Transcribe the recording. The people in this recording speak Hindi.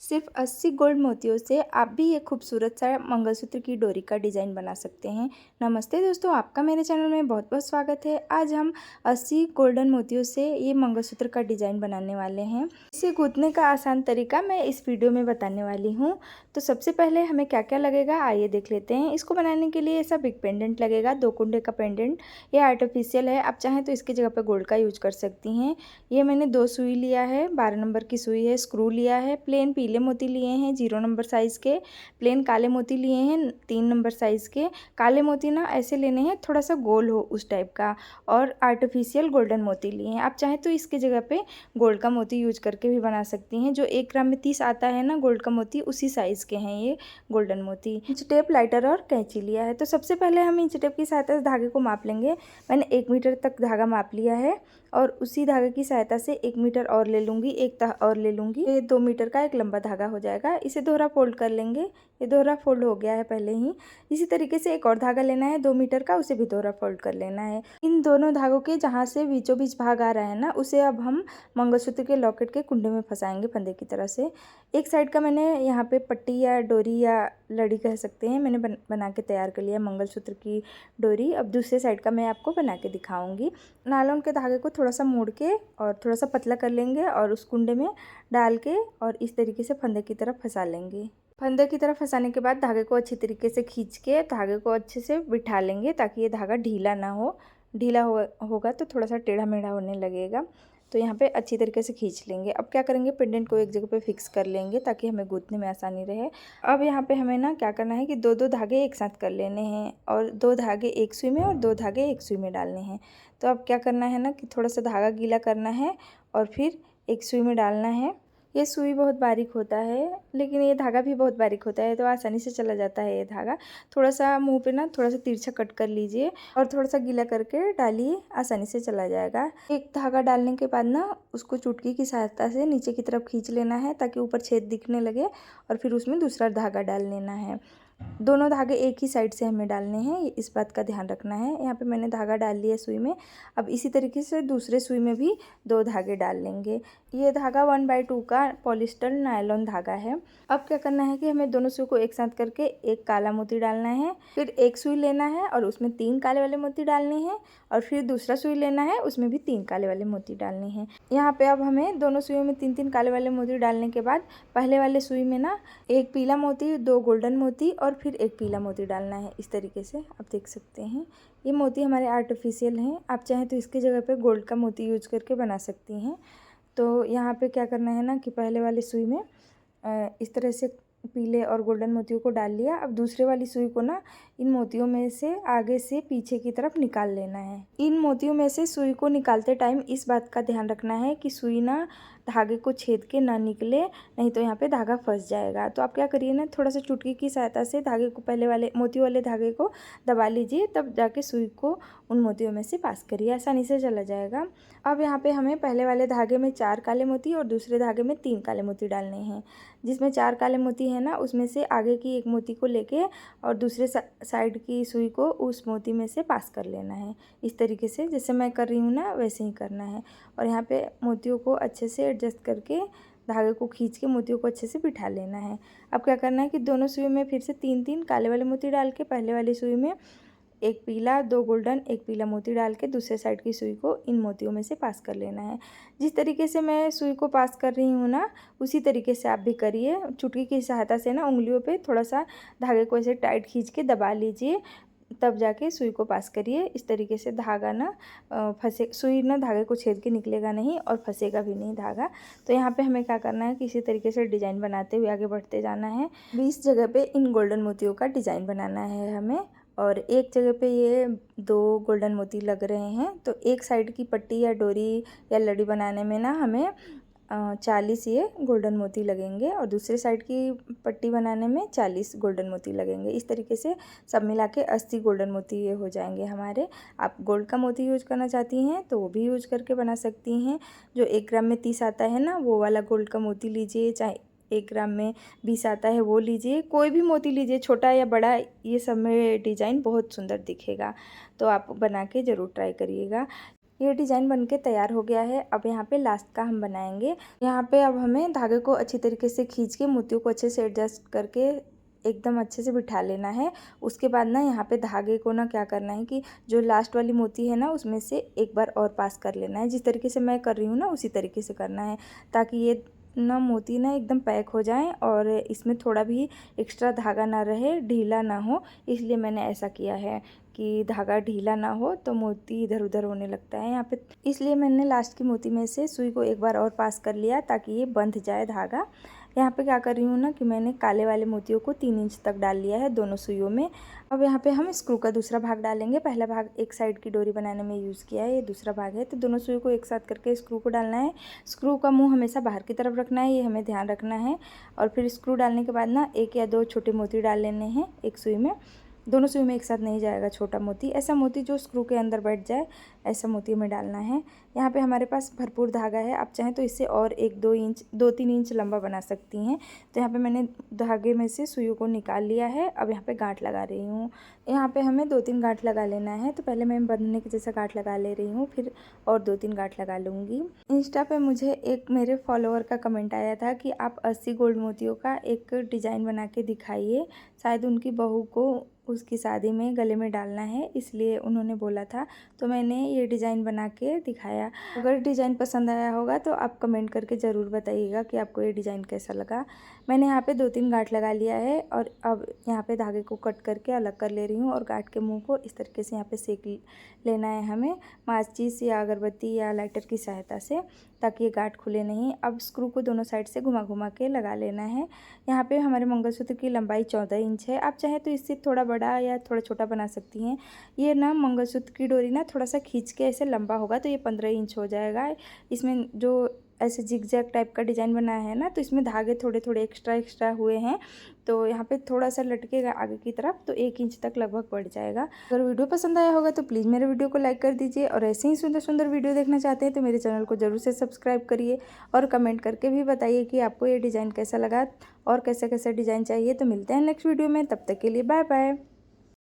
सिर्फ 80 गोल्ड मोतियों से आप भी ये खूबसूरत सा मंगलसूत्र की डोरी का डिज़ाइन बना सकते हैं। नमस्ते दोस्तों, आपका मेरे चैनल में बहुत बहुत स्वागत है। आज हम 80 गोल्डन मोतियों से ये मंगलसूत्र का डिज़ाइन बनाने वाले हैं। इसे गूंथने का आसान तरीका मैं इस वीडियो में बताने वाली हूँ। तो सबसे पहले हमें क्या क्या लगेगा आइए देख लेते हैं। इसको बनाने के लिए ऐसा बिग पेंडेंट लगेगा, 2 कुंडे का पेंडेंट। ये आर्टिफिशियल है, आप चाहें तो इसकी जगह पर गोल्ड का यूज कर सकती हैं। ये मैंने 2 सुई लिया है, 12 नंबर की सुई है, स्क्रू लिया है, प्लेन पीले मोती लिए हैं 0 नंबर साइज़ के, प्लेन काले मोती लिए हैं 3 नंबर साइज़ के। काले मोती ना ऐसे लेने हैं थोड़ा सा गोल हो उस टाइप का, और आर्टिफिशियल गोल्डन मोती लिए हैं। आप चाहें तो इसके जगह पे गोल्ड का मोती यूज करके भी बना सकती हैं। जो 1 ग्राम में 30 आता है ना गोल्ड का मोती, उसी साइज़ के हैं ये गोल्डन मोती। इंच टेप, लाइटर और कैंची लिया है। तो सबसे पहले हम इंच टेप की सहायता से धागे को माप लेंगे। मैंने 1 मीटर तक धागा माप लिया है और उसी धागे की सहायता से 1 मीटर और ले लूँगी, एक तह और ले लूँगी। ये 2 मीटर का एक लंबा धागा हो जाएगा। इसे दोहरा फोल्ड कर लेंगे। ये दोहरा फोल्ड हो गया है पहले ही। इसी तरीके से एक और धागा लेना है 2 मीटर का, उसे भी दोहरा फोल्ड कर लेना है। इन दोनों धागों के जहाँ से बीचों बीच भाग आ रहा है ना, उसे अब हम मंगलसूत्र के लॉकेट के कुंडे में फंसाएंगे फंदे की तरह से। एक साइड का मैंने यहाँ पे पट्टी या डोरी या लड़ी कह सकते हैं, मैंने बना के तैयार कर लिया मंगलसूत्र की डोरी। अब दूसरे साइड का मैं आपको बना के दिखाऊंगी। नायलॉन के धागे को थोड़ा सा मोड़ के और थोड़ा सा पतला कर लेंगे और उस कुंडे में डाल के और इस तरीके से फंदे की तरफ फंसा लेंगे। फंदे की तरफ फंसाने के बाद धागे को अच्छी तरीके से खींच के धागे को अच्छे से बिठा लेंगे ताकि ये धागा ढीला ना हो। ढीला होगा तो थोड़ा सा टेढ़ा मेढ़ा होने लगेगा। तो यहाँ पे अच्छी तरीके से खींच लेंगे। अब क्या करेंगे, पेंडेंट को एक जगह पे फिक्स कर लेंगे ताकि हमें गूंथने में आसानी रहे। अब यहाँ पे हमें ना क्या करना है कि 2-2 धागे एक साथ कर लेने हैं और 2 धागे एक सुई में और 2 धागे एक सुई में डालने हैं। तो अब क्या करना है ना कि थोड़ा सा धागा गीला करना है और फिर एक सुई में डालना है। ये सुई बहुत बारीक होता है, लेकिन ये धागा भी बहुत बारीक होता है, तो आसानी से चला जाता है ये धागा। थोड़ा सा मुंह पे ना थोड़ा सा तिरछा कट कर लीजिए और थोड़ा सा गीला करके डालिए, आसानी से चला जाएगा। एक धागा डालने के बाद ना उसको चुटकी की सहायता से नीचे की तरफ खींच लेना है ताकि ऊपर छेद दिखने लगे और फिर उसमें दूसरा धागा डाल लेना है। दोनों धागे एक ही साइड से हमें डालने हैं, इस बात का ध्यान रखना है। यहाँ पे मैंने धागा डाल लिया सुई में। अब इसी तरीके से दूसरे सुई में भी 2 धागे डाल लेंगे। ये धागा 1/2 का पॉलिस्टर नायलॉन धागा है। अब क्या करना है कि हमें दोनों सुई को एक साथ करके एक काला मोती डालना है, फिर एक सुई लेना है और उसमें 3 काले वाले मोती डालने हैं और फिर दूसरा सुई लेना है, उसमें भी 3 काले वाले मोती डालने हैं। यहाँ पे अब हमें दोनों सुइयों में 3-3 काले वाले मोती डालने के बाद पहले वाले सुई में ना एक पीला मोती, 2 गोल्डन मोती और फिर एक पीला मोती डालना है। इस तरीके से आप देख सकते हैं। ये मोती हमारे आर्टिफिशियल हैं, आप चाहें तो इसकी जगह पे गोल्ड का मोती यूज करके बना सकती हैं। तो यहाँ पे क्या करना है ना कि पहले वाली सुई में इस तरह से पीले और गोल्डन मोतियों को डाल लिया। अब दूसरे वाली सुई को ना इन मोतियों में से आगे से पीछे की तरफ निकाल लेना है। इन मोतियों में से सुई को निकालते टाइम इस बात का ध्यान रखना है कि सुई ना धागे को छेद के ना निकले, नहीं तो यहाँ पे धागा फंस जाएगा। तो आप क्या करिए ना, थोड़ा सा चुटकी की सहायता से धागे को पहले वाले मोती वाले धागे को दबा लीजिए, तब जाके सुई को उन मोतियों में से पास करिए, आसानी से चला जाएगा। अब यहाँ पे हमें पहले वाले धागे में 4 काले मोती और दूसरे धागे में 3 काले मोती डालने हैं। जिसमें 4 काले मोती है ना, उसमें से आगे की एक मोती को लेके और दूसरे साइड की सुई को उस मोती में से पास कर लेना है। इस तरीके से जैसे मैं कर रही हूँ ना, वैसे ही करना है। और यहाँ पे मोतियों को अच्छे से एडजस्ट करके धागे को खींच के मोतियों को अच्छे से बिठा लेना है। अब क्या करना है कि दोनों सुई में फिर से 3-3 काले वाले मोती डाल के पहले वाली सुई में एक पीला, 2 गोल्डन, एक पीला मोती डाल के दूसरे साइड की सुई को इन मोतियों में से पास कर लेना है। जिस तरीके से मैं सुई को पास कर रही हूँ ना, उसी तरीके से आप भी करिए। चुटकी की सहायता से ना उंगलियों पे थोड़ा सा धागे को ऐसे टाइट खींच के दबा लीजिए, तब जाके सुई को पास करिए। इस तरीके से धागा ना फंसे, सुई ना धागे को छेद के निकलेगा नहीं और फंसेगा भी नहीं धागा। तो यहाँ पे हमें क्या करना है कि इसी तरीके से डिज़ाइन बनाते हुए आगे बढ़ते जाना है। 20 जगह पे इन गोल्डन मोतियों का डिज़ाइन बनाना है हमें, और एक जगह पे ये 2 गोल्डन मोती लग रहे हैं। तो एक साइड की पट्टी या डोरी या लड़ी बनाने में ना हमें 40 ये गोल्डन मोती लगेंगे और दूसरे साइड की पट्टी बनाने में 40 गोल्डन मोती लगेंगे। इस तरीके से सब मिला के 80 गोल्डन मोती ये हो जाएंगे हमारे। आप गोल्ड का मोती यूज करना चाहती हैं तो वो भी यूज करके बना सकती हैं। जो 1 ग्राम में 30 आता है ना, वो वाला गोल्ड का मोती लीजिए, चाहे 1 ग्राम में 20 आता है वो लीजिए, कोई भी मोती लीजिए, छोटा या बड़ा, ये सब में डिज़ाइन बहुत सुंदर दिखेगा। तो आप बना के ज़रूर ट्राई करिएगा। ये डिज़ाइन बनके तैयार हो गया है। अब यहाँ पे लास्ट का हम बनाएंगे। यहाँ पे अब हमें धागे को अच्छी तरीके से खींच के मोतियों को अच्छे से एडजस्ट करके एकदम अच्छे से बिठा लेना है। उसके बाद ना यहाँ पे धागे को ना क्या करना है कि जो लास्ट वाली मोती है ना उसमें से एक बार और पास कर लेना है। जिस तरीके से मैं कर रही हूँ ना उसी तरीके से करना है, ताकि ये ना मोती ना एकदम पैक हो जाए और इसमें थोड़ा भी एक्स्ट्रा धागा ना रहे, ढीला ना हो। इसलिए मैंने ऐसा किया है कि धागा ढीला ना हो तो मोती इधर उधर होने लगता है यहाँ पे। इसलिए मैंने लास्ट की मोती में से सुई को एक बार और पास कर लिया ताकि ये बंध जाए धागा। यहाँ पे क्या कर रही हूँ ना कि मैंने काले वाले मोतियों को 3 इंच तक डाल लिया है दोनों सुइयों में। अब यहाँ पे हम स्क्रू का दूसरा भाग डालेंगे। पहला भाग एक साइड की डोरी बनाने में यूज़ किया है, ये दूसरा भाग है। तो दोनों सुइयों को एक साथ करके स्क्रू को डालना है। स्क्रू का मुंह हमेशा बाहर की तरफ रखना है, ये हमें ध्यान रखना है। और फिर स्क्रू डालने के बाद ना 1 या 2 छोटे मोती डाल लेने हैं एक सुई में। दोनों सुई में एक साथ नहीं जाएगा छोटा मोती, ऐसा मोती जो स्क्रू के अंदर बैठ जाए ऐसा मोती हमें डालना है। यहाँ पे हमारे पास भरपूर धागा है, आप चाहें तो इससे और 1-2 इंच 2-3 इंच लंबा बना सकती हैं। तो यहाँ पे मैंने धागे में से सुइयों को निकाल लिया है। अब यहाँ पे गांठ लगा रही हूँ। यहाँ पे हमें 2-3 गांठ लगा लेना है। तो पहले मैं बंधने के जैसा गांठ लगा ले रही हूँ, फिर और 2-3 गांठ लगा लूँगी। इंस्टा पे मुझे एक मेरे फॉलोअर का कमेंट आया था कि आप 80 गोल्ड मोतियों का एक डिज़ाइन बना के दिखाइए। शायद उनकी बहू को उसकी शादी में गले में डालना है, इसलिए उन्होंने बोला था। तो मैंने ये डिज़ाइन बना के दिखाया। अगर डिज़ाइन पसंद आया होगा तो आप कमेंट करके ज़रूर बताइएगा कि आपको ये डिज़ाइन कैसा लगा। मैंने यहाँ पे 2-3 गांठ लगा लिया है और अब यहाँ पे धागे को कट करके अलग कर ले रही हूँ और गांठ के मुंह को इस तरीके से यहाँ पे सेक लेना है हमें माचिस या अगरबत्ती या लाइटर की सहायता से, ताकि ये गांठ खुले नहीं। अब स्क्रू को दोनों साइड से घुमा घुमा के लगा लेना है। यहाँ पे हमारे मंगलसूत्र की लंबाई 14 इंच है। आप चाहे तो इससे थोड़ा बड़ा या थोड़ा छोटा बना सकती हैं। ये ना मंगलसूत्र की डोरी ना थोड़ा सा खींच के ऐसे लंबा होगा तो ये 15 इंच हो जाएगा। इसमें जो ऐसे जिग जैग टाइप का डिज़ाइन बनाया है ना, तो इसमें धागे थोड़े थोड़े एक्स्ट्रा हुए हैं। तो यहाँ पे थोड़ा सा लटकेगा आगे की तरफ, तो 1 इंच तक लगभग बढ़ जाएगा। अगर वीडियो पसंद आया होगा तो प्लीज़ मेरे वीडियो को लाइक कर दीजिए और ऐसे ही सुंदर सुंदर वीडियो देखना चाहते हैं तो मेरे चैनल को ज़रूर से सब्सक्राइब करिए और कमेंट करके भी बताइए कि आपको ये डिज़ाइन कैसा लगा और कैसा कैसा डिज़ाइन चाहिए। तो मिलते हैं नेक्स्ट वीडियो में, तब तक के लिए बाय बाय।